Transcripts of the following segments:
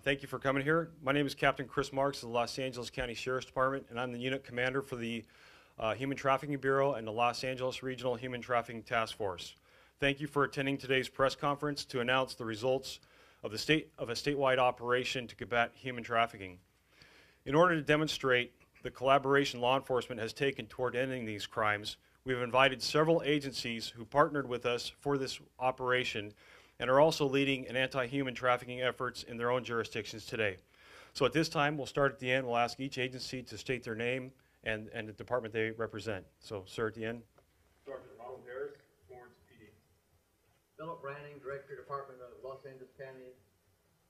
Thank you for coming here. My name is Captain Chris Marks of the Los Angeles County Sheriff's Department, and I'm the unit commander for the Human Trafficking Bureau and the Los Angeles Regional Human Trafficking Task Force. Thank you for attending today's press conference to announce the results of a statewide operation to combat human trafficking. In order to demonstrate the collaboration law enforcement has taken toward ending these crimes, we have invited several agencies who partnered with us for this operation and are also leading an anti-human trafficking efforts in their own jurisdictions today. So at this time, we'll start at the end. We'll ask each agency to state their name and the department they represent. So, sir, at the end. Sergeant Ronald Harris, Florence PD. Philip Branning, Director, Department of Los Angeles County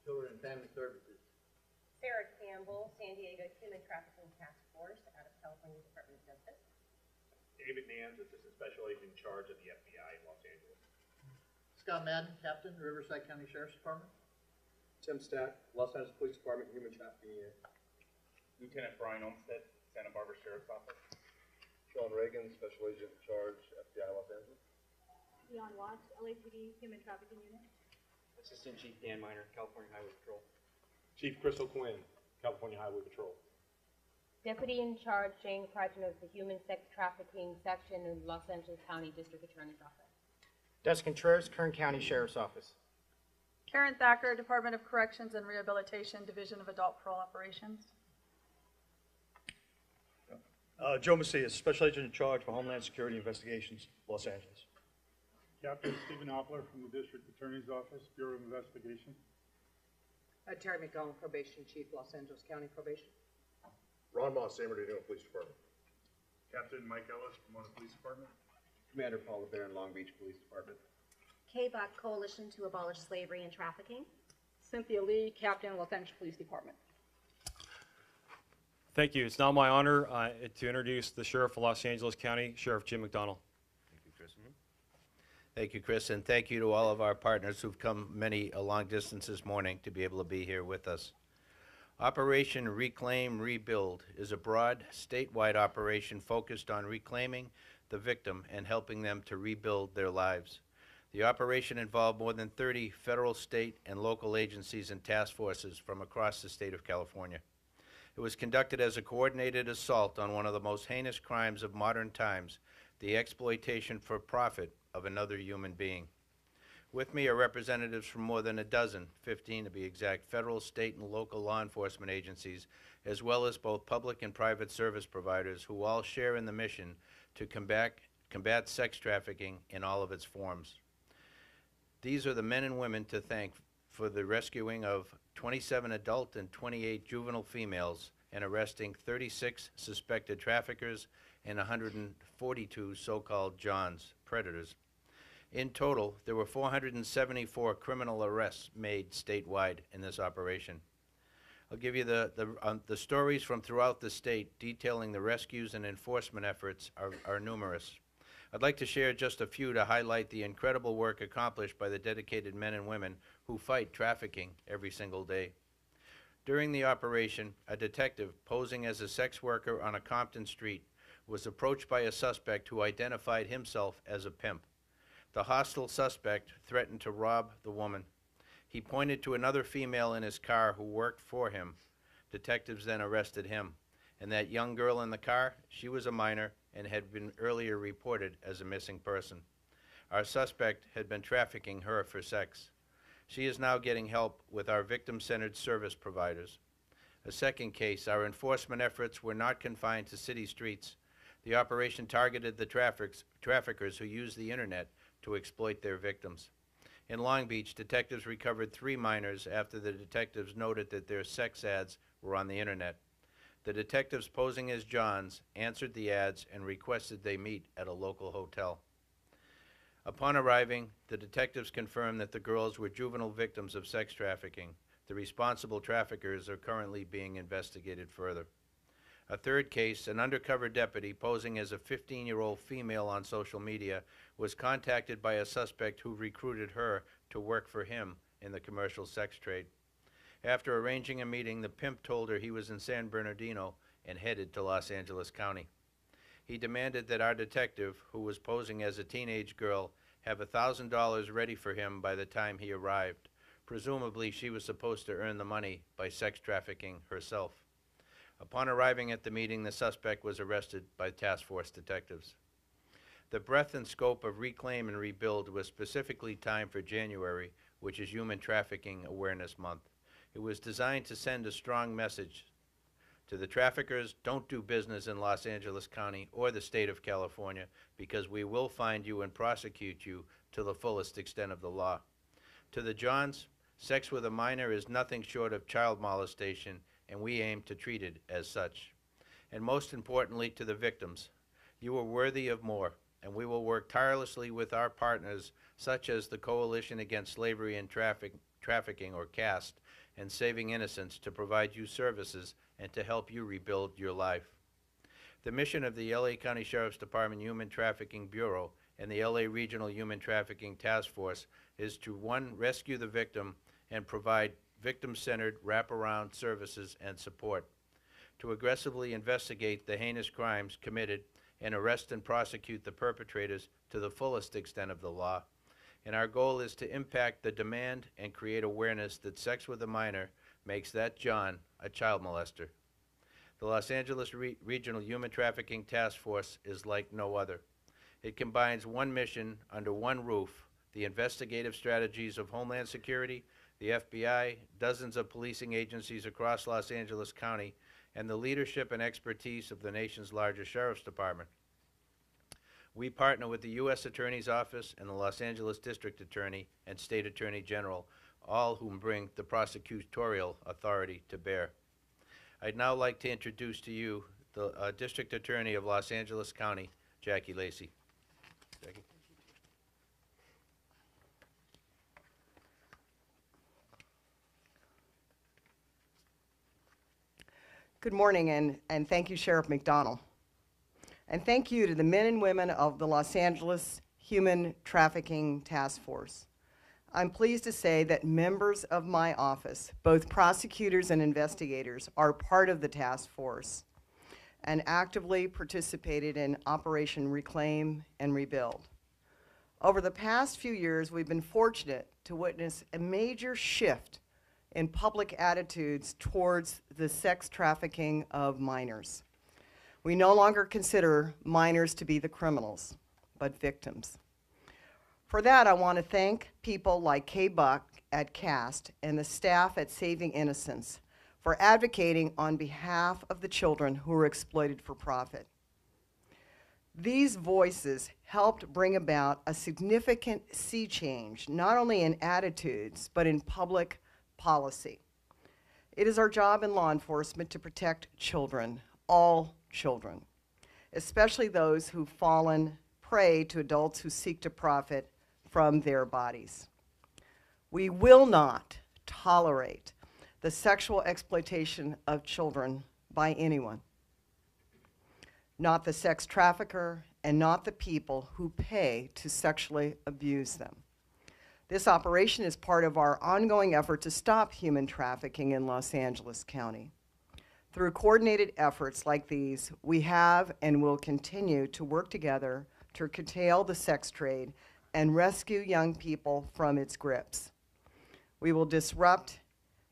Children and Family Services. Sarah Campbell, San Diego Human Trafficking Task Force out of California Department of Justice. David Nance, Assistant Special Agent in charge of the FBI in Los Angeles. Scott Madden, Captain, Riverside County Sheriff's Department. Tim Stack, Los Angeles Police Department, Human Trafficking Unit. Lieutenant Brian Olmstead, Santa Barbara Sheriff's Office. Sean Reagan, Special Agent in charge, FBI Los Angeles. Leon Watts, LAPD Human Trafficking Unit. Assistant Chief Dan Miner, California Highway Patrol. Chief Crystal Quinn, California Highway Patrol. Deputy in charge Jane President of the Human Sex Trafficking Section in Los Angeles County District Attorney's Office. Des Contreras, Kern County Sheriff's Office. Karen Thacker, Department of Corrections and Rehabilitation, Division of Adult Parole Operations. Joe Macias, Special Agent in charge for Homeland Security Investigations, Los Angeles. Captain Stephen Oppler from the District Attorney's Office, Bureau of Investigation. Terry McDonald, Probation Chief, Los Angeles County Probation. Ron Moss, San Bernardino Police Department. Captain Mike Ellis, Pomona Police Department. Commander Paul LeBaron, Long Beach Police Department. KBOC, Coalition to Abolish Slavery and Trafficking. Cynthia Lee, Captain, Los Angeles Police Department. Thank you. It's now my honor to introduce the Sheriff of Los Angeles County, Sheriff Jim McDonnell. Thank you, Chris. Thank you, Chris, and thank you to all of our partners who've come a long distance this morning to be able to be here with us. Operation Reclaim Rebuild is a broad, statewide operation focused on reclaiming the victim and helping them to rebuild their lives. The operation involved more than 30 federal, state, and local agencies and task forces from across the state of California. It was conducted as a coordinated assault on one of the most heinous crimes of modern times, the exploitation for profit of another human being. With me are representatives from more than a dozen, 15 to be exact, federal, state, and local law enforcement agencies, as well as both public and private service providers who all share in the mission to combat sex trafficking in all of its forms. These are the men and women to thank for the rescuing of 27 adult and 28 juvenile females and arresting 36 suspected traffickers and 142 so-called Johns, predators. In total, there were 474 criminal arrests made statewide in this operation. I'll give you the stories from throughout the state detailing the rescues and enforcement efforts are numerous. I'd like to share just a few to highlight the incredible work accomplished by the dedicated men and women who fight trafficking every single day. During the operation, a detective posing as a sex worker on a Compton street was approached by a suspect who identified himself as a pimp. The hostile suspect threatened to rob the woman. He pointed to another female in his car who worked for him. Detectives then arrested him. And that young girl in the car, she was a minor and had been earlier reported as a missing person. Our suspect had been trafficking her for sex. She is now getting help with our victim-centered service providers. A second case, our enforcement efforts were not confined to city streets. The operation targeted the traffickers who use the internet to exploit their victims. In Long Beach, detectives recovered 3 minors after the detectives noted that their sex ads were on the internet. The detectives posing as Johns answered the ads and requested they meet at a local hotel. Upon arriving, the detectives confirmed that the girls were juvenile victims of sex trafficking. The responsible traffickers are currently being investigated further. A third case, an undercover deputy posing as a 15-year-old female on social media was contacted by a suspect who recruited her to work for him in the commercial sex trade. After arranging a meeting, the pimp told her he was in San Bernardino and headed to Los Angeles County. He demanded that our detective, who was posing as a teenage girl, have $1,000 ready for him by the time he arrived, Presumably, she was supposed to earn the money by sex trafficking herself. Upon arriving at the meeting, the suspect was arrested by task force detectives. The breadth and scope of Reclaim and Rebuild was specifically timed for January, which is Human Trafficking Awareness Month. It was designed to send a strong message to the traffickers: don't do business in Los Angeles County or the state of California, because we will find you and prosecute you to the fullest extent of the law. To the Johns, sex with a minor is nothing short of child molestation, and we aim to treat it as such. And most importantly, to the victims, you are worthy of more, and we will work tirelessly with our partners, such as the Coalition Against Slavery and Trafficking, or CAST, and Saving Innocence, to provide you services and to help you rebuild your life. The mission of the LA County Sheriff's Department Human Trafficking Bureau and the LA Regional Human Trafficking Task Force is to, 1, rescue the victim and provide victim-centered wraparound services and support, to aggressively investigate the heinous crimes committed and arrest and prosecute the perpetrators to the fullest extent of the law. And our goal is to impact the demand and create awareness that sex with a minor makes that John a child molester. The Los Angeles Regional Human Trafficking Task Force is like no other. It combines one mission under one roof: the investigative strategies of Homeland Security, the FBI, dozens of policing agencies across Los Angeles County, and the leadership and expertise of the nation's largest sheriff's department. We partner with the U.S. Attorney's Office and the Los Angeles District Attorney and State Attorney General, all whom bring the prosecutorial authority to bear. I'd now like to introduce to you the District Attorney of Los Angeles County, Jackie Lacey. Jackie. Good morning, and thank you, Sheriff McDonnell. And thank you to the men and women of the Los Angeles Human Trafficking Task Force. I'm pleased to say that members of my office, both prosecutors and investigators, are part of the task force and actively participated in Operation Reclaim and Rebuild. Over the past few years, we've been fortunate to witness a major shift in public attitudes towards the sex trafficking of minors. We no longer consider minors to be the criminals, but victims. For that, I want to thank people like Kay Buck at CAST and the staff at Saving Innocence for advocating on behalf of the children who were exploited for profit. These voices helped bring about a significant sea change, not only in attitudes, but in public policy. It is our job in law enforcement to protect children, all children, especially those who've fallen prey to adults who seek to profit from their bodies. We will not tolerate the sexual exploitation of children by anyone, not the sex trafficker and not the people who pay to sexually abuse them. This operation is part of our ongoing effort to stop human trafficking in Los Angeles County. Through coordinated efforts like these, we have and will continue to work together to curtail the sex trade and rescue young people from its grips. We will disrupt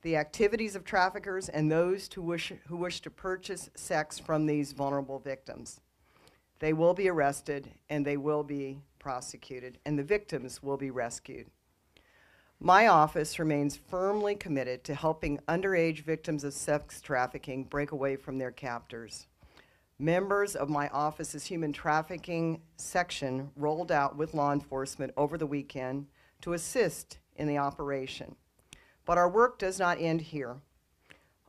the activities of traffickers and those who wish to purchase sex from these vulnerable victims. They will be arrested and they will be prosecuted, and the victims will be rescued. My office remains firmly committed to helping underage victims of sex trafficking break away from their captors. Members of my office's human trafficking section rolled out with law enforcement over the weekend to assist in the operation. But our work does not end here.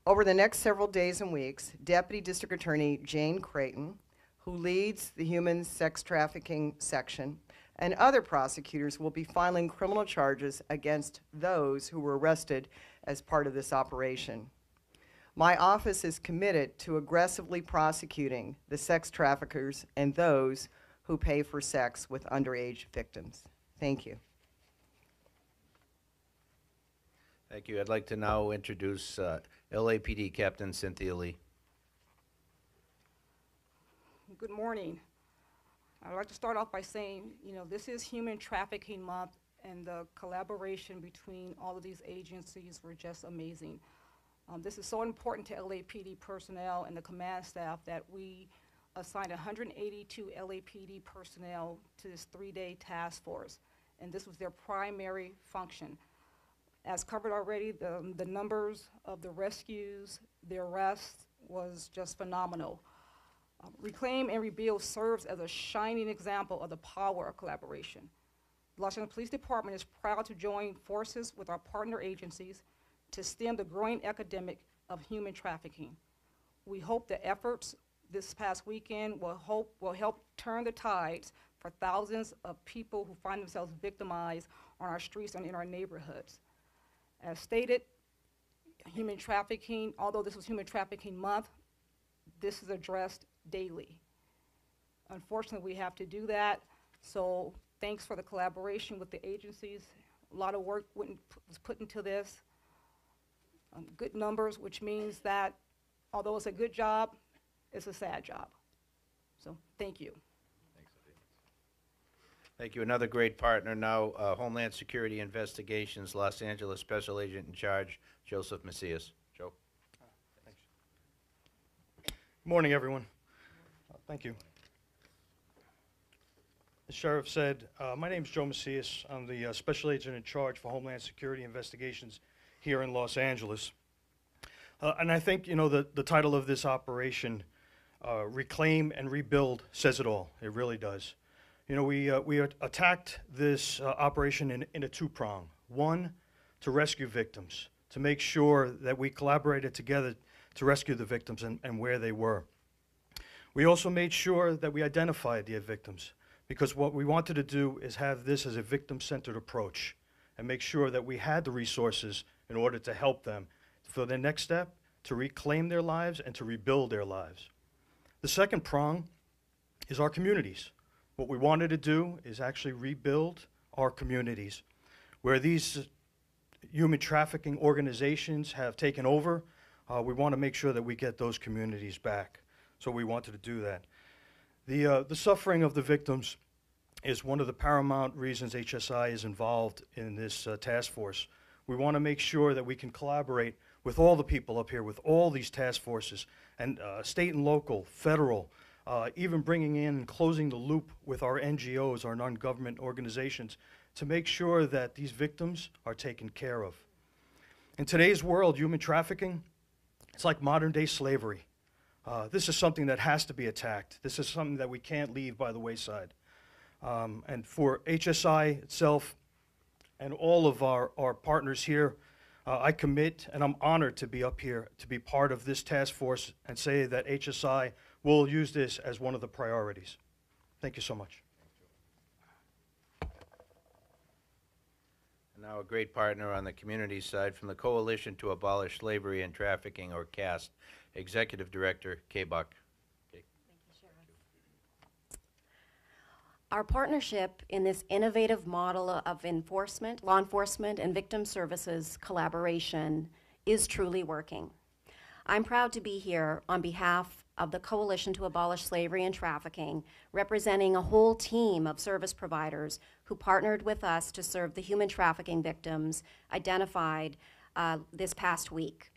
Over the next several days and weeks, Deputy District Attorney Jane Creighton, who leads the human sex trafficking section, and other prosecutors will be filing criminal charges against those who were arrested as part of this operation. My office is committed to aggressively prosecuting the sex traffickers and those who pay for sex with underage victims. Thank you. Thank you. I'd like to now introduce LAPD Captain Cynthia Lee. Good morning. I'd like to start off by saying, this is Human Trafficking Month, and the collaboration between all of these agencies were just amazing. This is so important to LAPD personnel and the command staff that we assigned 182 LAPD personnel to this 3-day task force, and this was their primary function. As covered already, the numbers of the rescues, the arrests was just phenomenal. Reclaim and Rebuild serves as a shining example of the power of collaboration. The Los Angeles Police Department is proud to join forces with our partner agencies to stem the growing epidemic of human trafficking. We hope the efforts this past weekend will help turn the tides for thousands of people who find themselves victimized on our streets and in our neighborhoods. As stated, human trafficking, although this was Human Trafficking Month, this is addressed daily. Unfortunately, we have to do that, so thanks for the collaboration with the agencies. A lot of work was put into this. Good numbers, which means that although it's a good job, it's a sad job. So thank you. Thank you. Another great partner now, Homeland Security Investigations, Los Angeles Special Agent in Charge, Joseph Macias. Joe. Thanks. Good morning, everyone. Thank you. The sheriff said, my name is Joe Macias. I'm the Special Agent in Charge for Homeland Security Investigations here in Los Angeles. And I think, you know, the title of this operation, Reclaim and Rebuild, says it all. It really does. You know, we attacked this operation in a two-prong. One, to rescue victims, to make sure that we collaborated together to rescue the victims and where they were. We also made sure that we identified the victims, because what we wanted to do is have this as a victim-centered approach and make sure that we had the resources in order to help them for their next step, to reclaim their lives and to rebuild their lives. The second prong is our communities. What we wanted to do is actually rebuild our communities. Where these human trafficking organizations have taken over, we want to make sure that we get those communities back. So we wanted to do that. The suffering of the victims is one of the paramount reasons HSI is involved in this task force. We want to make sure that we can collaborate with all the people up here, with all these task forces, and state and local, federal, even bringing in and closing the loop with our NGOs, our non-government organizations, to make sure that these victims are taken care of. In today's world, human trafficking, it's like modern-day slavery. This is something that has to be attacked. This is something that we can't leave by the wayside. And for HSI itself and all of our partners here, I commit and I'm honored to be up here to be part of this task force and say that HSI will use this as one of the priorities. Thank you so much. And now a great partner on the community side from the Coalition to Abolish Slavery and Trafficking, or CAST, Executive Director Kay Buck. Thank you, Sheriff. Our partnership in this innovative model of enforcement, law enforcement, and victim services collaboration is truly working. I'm proud to be here on behalf of the Coalition to Abolish Slavery and Trafficking, representing a whole team of service providers who partnered with us to serve the human trafficking victims identified this past week.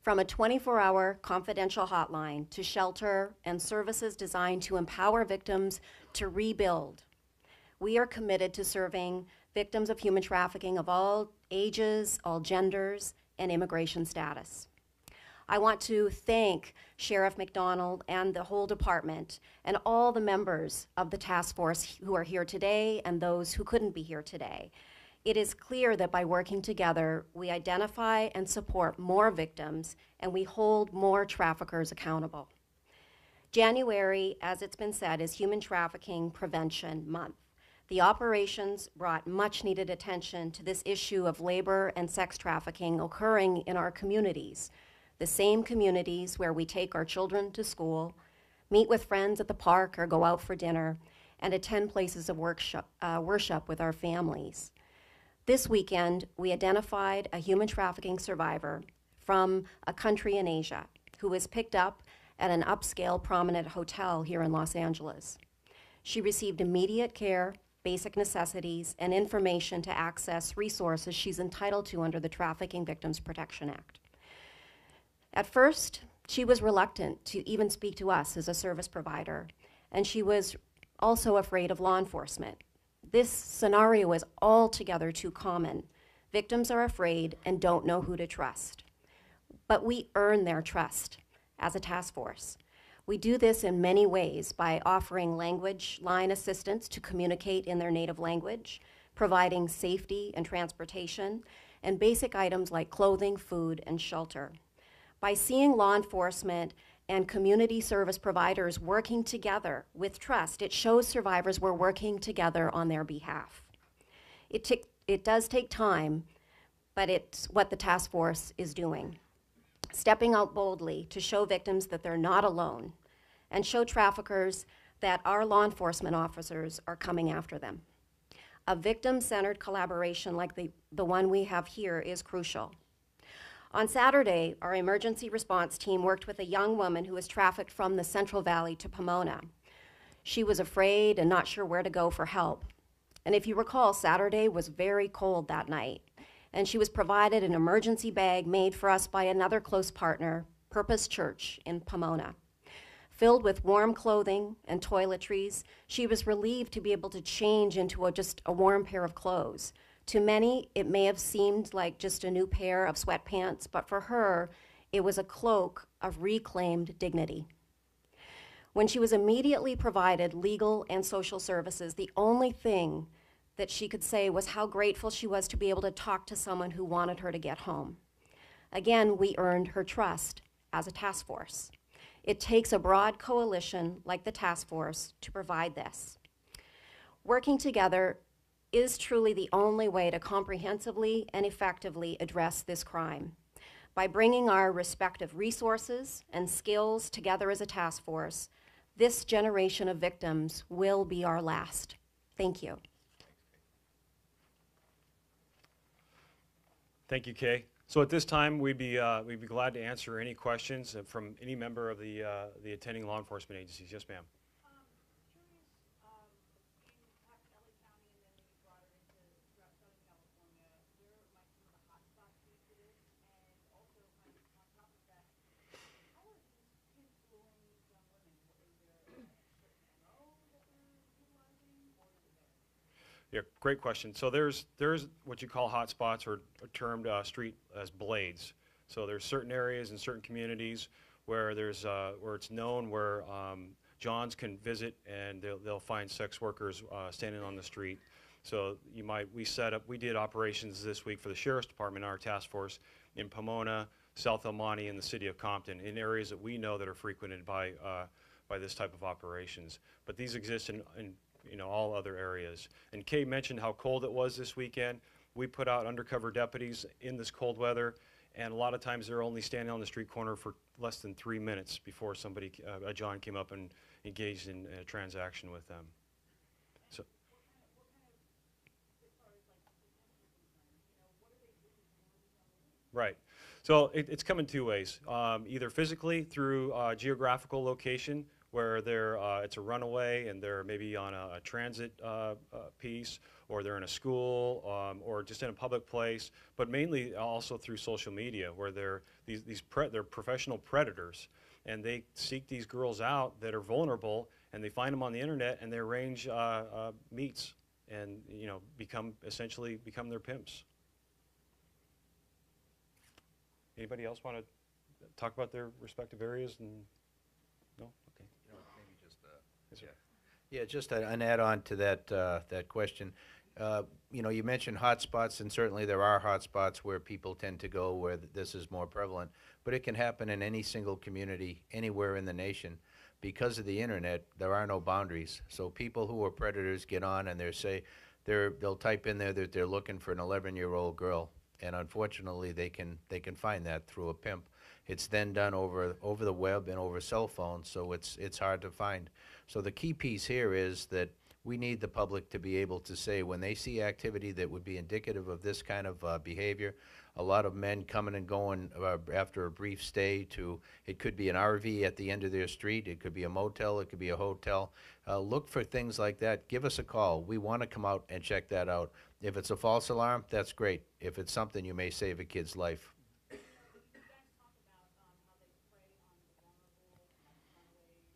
From a 24-hour confidential hotline to shelter and services designed to empower victims to rebuild, we are committed to serving victims of human trafficking of all ages, all genders, and immigration status. I want to thank Sheriff McDonald and the whole department and all the members of the task force who are here today and those who couldn't be here today. It is clear that by working together, we identify and support more victims and we hold more traffickers accountable. January, as it's been said, is Human Trafficking Prevention Month. The operations brought much needed attention to this issue of labor and sex trafficking occurring in our communities. The same communities where we take our children to school, meet with friends at the park or go out for dinner, and attend places of worship with our families. This weekend, we identified a human trafficking survivor from a country in Asia who was picked up at an upscale prominent hotel here in Los Angeles. She received immediate care basic necessities, and information to access resources she's entitled to under the Trafficking Victims Protection Act. At first, she was reluctant to even speak to us as a service provider, and she was also afraid of law enforcement. This scenario is altogether too common. Victims are afraid and don't know who to trust. But we earn their trust as a task force. We do this in many ways by offering language line assistance to communicate in their native language, providing safety and transportation, and basic items like clothing, food, and shelter. By seeing law enforcement and community service providers working together with trust, it shows survivors we're working together on their behalf. It does take time, but it's what the task force is doing. Stepping out boldly to show victims that they're not alone and show traffickers that our law enforcement officers are coming after them. A victim-centered collaboration like the one we have here is crucial. On Saturday, our emergency response team worked with a young woman who was trafficked from the Central Valley to Pomona. She was afraid and not sure where to go for help. And if you recall, Saturday was very cold that night, and she was provided an emergency bag made for us by another close partner, Purpose Church in Pomona. Filled with warm clothing and toiletries, she was relieved to be able to change into just a warm pair of clothes. To many, it may have seemed like just a new pair of sweatpants, but for her, it was a cloak of reclaimed dignity. When she was immediately provided legal and social services, the only thing that she could say was how grateful she was to be able to talk to someone who wanted her to get home. Again, we earned her trust as a task force. It takes a broad coalition like the task force to provide this. Working together is truly the only way to comprehensively and effectively address this crime. By bringing our respective resources and skills together as a task force, this generation of victims will be our last. Thank you. Thank you, Kay. So at this time, we'd be glad to answer any questions from any member of the attending law enforcement agencies. Yes, ma'am. Yeah, great question. So there's what you call hotspots, or termed street as blades. So there's certain areas in certain communities where there's where it's known where Johns can visit and they'll find sex workers standing on the street. So we did operations this week for the Sheriff's Department, our task force, in Pomona, South El Monte, and the city of Compton, in areas that we know that are frequented by this type of operations. But these exist in all other areas. And Kay mentioned how cold it was this weekend. We put out undercover deputies in this cold weather, and a lot of times they're only standing on the street corner for less than 3 minutes before somebody, a John, came up and engaged in a transaction with them. So. Right. So it's come in two ways. Either physically through geographical location, where it's a runaway and they're maybe on a transit piece, or they're in a school, or just in a public place, but mainly also through social media, where they're professional predators, and they seek these girls out that are vulnerable, and they find them on the internet, and they arrange meets, and essentially become their pimps. Anybody else want to talk about their respective areas? And no? Okay. Maybe just yeah, just an add-on to that question. You mentioned hotspots, and certainly there are hotspots where people tend to go where this is more prevalent, but it can happen in any single community anywhere in the nation. Because of the internet, there are no boundaries. So people who are predators get on and they'll type in there that they're looking for an 11-year-old girl, and unfortunately they can find that through a pimp. It's then done over the web and over cell phones, so it's hard to find. So the key piece here is that we need the public to be able to say when they see activity that would be indicative of this kind of behavior, a lot of men coming and going after a brief stay to, it could be an RV at the end of their street, it could be a motel, it could be a hotel. Look for things like that. Give us a call. We want to come out and check that out. If it's a false alarm, that's great. If it's something, you may save a kid's life.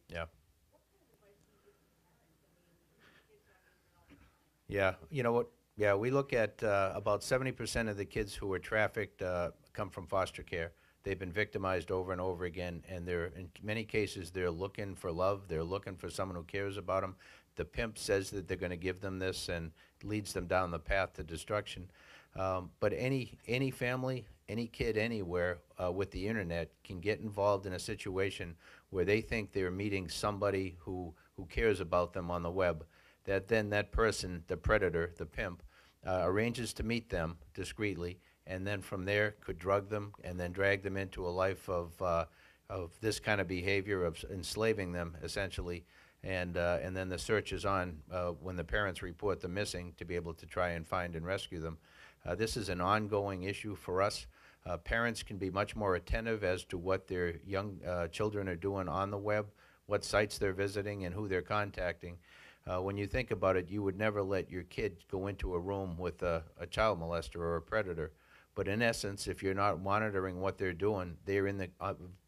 Yeah. Yeah, you know what? Yeah, we look at about 70% of the kids who are trafficked come from foster care. They've been victimized over and over again, and they're, in many cases, they're looking for love. They're looking for someone who cares about them. The pimp says that they're going to give them this and leads them down the path to destruction. But any family, any kid anywhere with the internet can get involved in a situation where they think they're meeting somebody who cares about them on the web. That then that person, the predator, the pimp, arranges to meet them discreetly, and then from there could drug them and then drag them into a life of this kind of behavior, of enslaving them essentially, and then the search is on when the parents report them missing to be able to try and find and rescue them. This is an ongoing issue for us. Parents can be much more attentive as to what their young children are doing on the web, what sites they're visiting, and who they're contacting. When you think about it, you would never let your kid go into a room with a child molester or a predator. But in essence, if you're not monitoring what they're doing, they're in the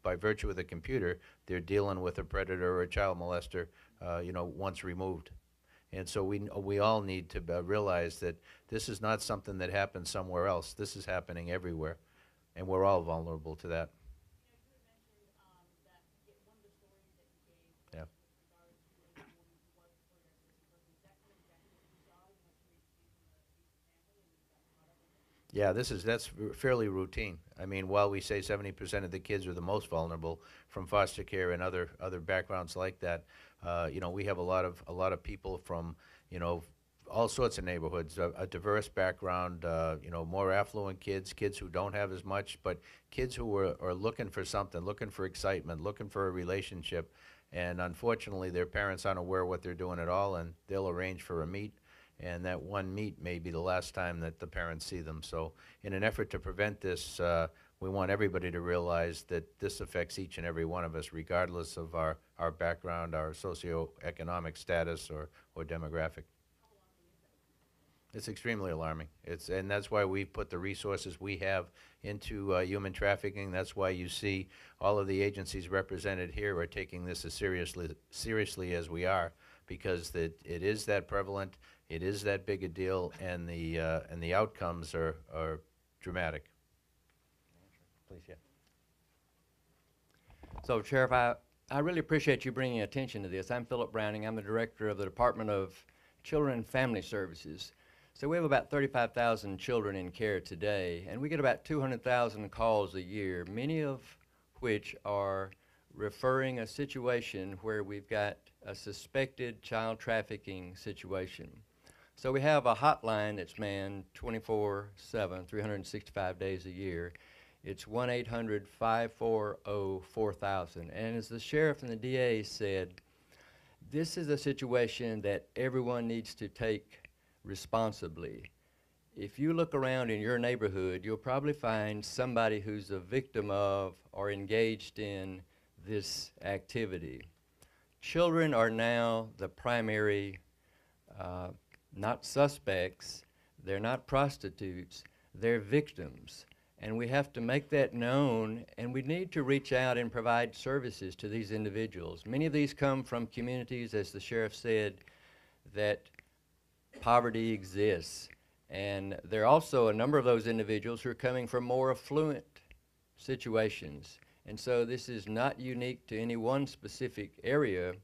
by virtue of the computer, they're dealing with a predator or a child molester, once removed. And so we all need to realize that this is not something that happens somewhere else. This is happening everywhere, and we're all vulnerable to that. Yeah. Yeah, that's fairly routine. I mean, while we say 70% of the kids are the most vulnerable from foster care and other backgrounds like that, we have a lot of people from, all sorts of neighborhoods, a diverse background, more affluent kids who don't have as much, but kids who are looking for something, looking for excitement, looking for a relationship, and unfortunately their parents aren't aware of what they're doing at all, and they'll arrange for a meet. And that one meet may be the last time that the parents see them. So in an effort to prevent this, we want everybody to realize that this affects each and every one of us, regardless of our background, our socioeconomic status, or demographic. It's extremely alarming. And that's why we've put the resources we have into human trafficking. That's why you see all of the agencies represented here are taking this as seriously as we are, because it is that prevalent. It is that big a deal, and the outcomes are dramatic. Please, yeah. So, Sheriff, I really appreciate you bringing attention to this. I'm Philip Browning. I'm the director of the Department of Children and Family Services. So we have about 35,000 children in care today, and we get about 200,000 calls a year, many of which are referring a situation where we've got a suspected child trafficking situation. So we have a hotline that's manned 24/7, 365 days a year. It's 1-800-540-4000. And as the sheriff and the DA said, this is a situation that everyone needs to take responsibly. If you look around in your neighborhood, you'll probably find somebody who's a victim of or engaged in this activity. Children are now the primary not suspects, they're not prostitutes, they're victims. And we have to make that known, and we need to reach out and provide services to these individuals. Many of these come from communities, as the sheriff said, that poverty exists. And there are also a number of those individuals who are coming from more affluent situations. And so this is not unique to any one specific area,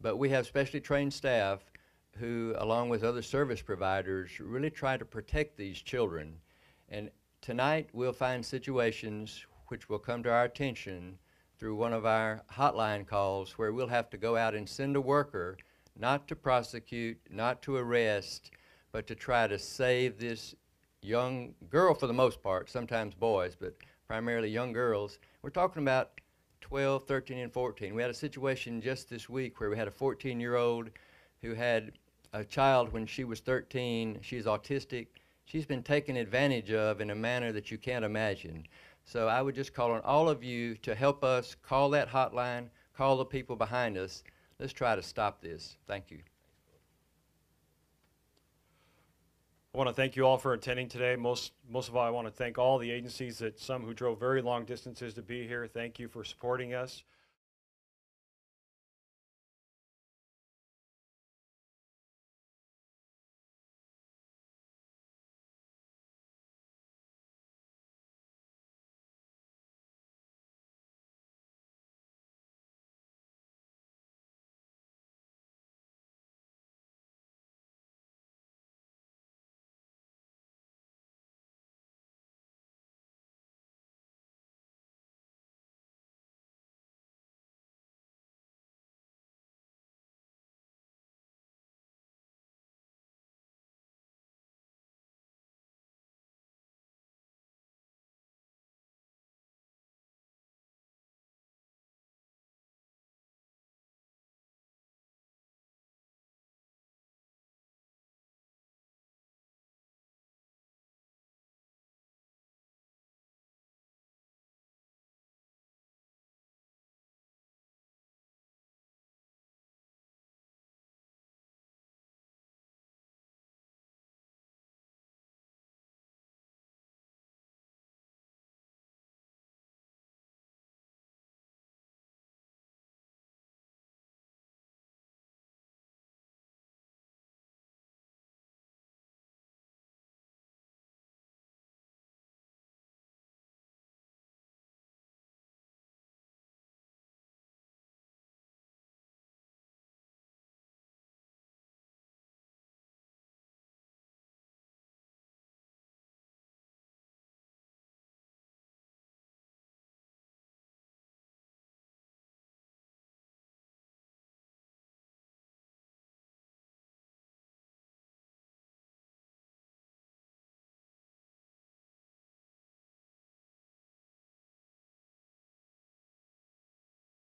but we have specially trained staff who, along with other service providers, really try to protect these children. And tonight we'll find situations which will come to our attention through one of our hotline calls where we'll have to go out and send a worker, not to prosecute, not to arrest, but to try to save this young girl, for the most part, sometimes boys, but primarily young girls. We're talking about 12, 13, and 14. We had a situation just this week where we had a 14-year-old who had a child when she was 13. She's autistic. She's been taken advantage of in a manner that you can't imagine. So I would just call on all of you to help us call that hotline, call the people behind us. Let's try to stop this. Thank you. I want to thank you all for attending today. Most of all, I want to thank all the agencies, some who drove very long distances to be here. Thank you for supporting us.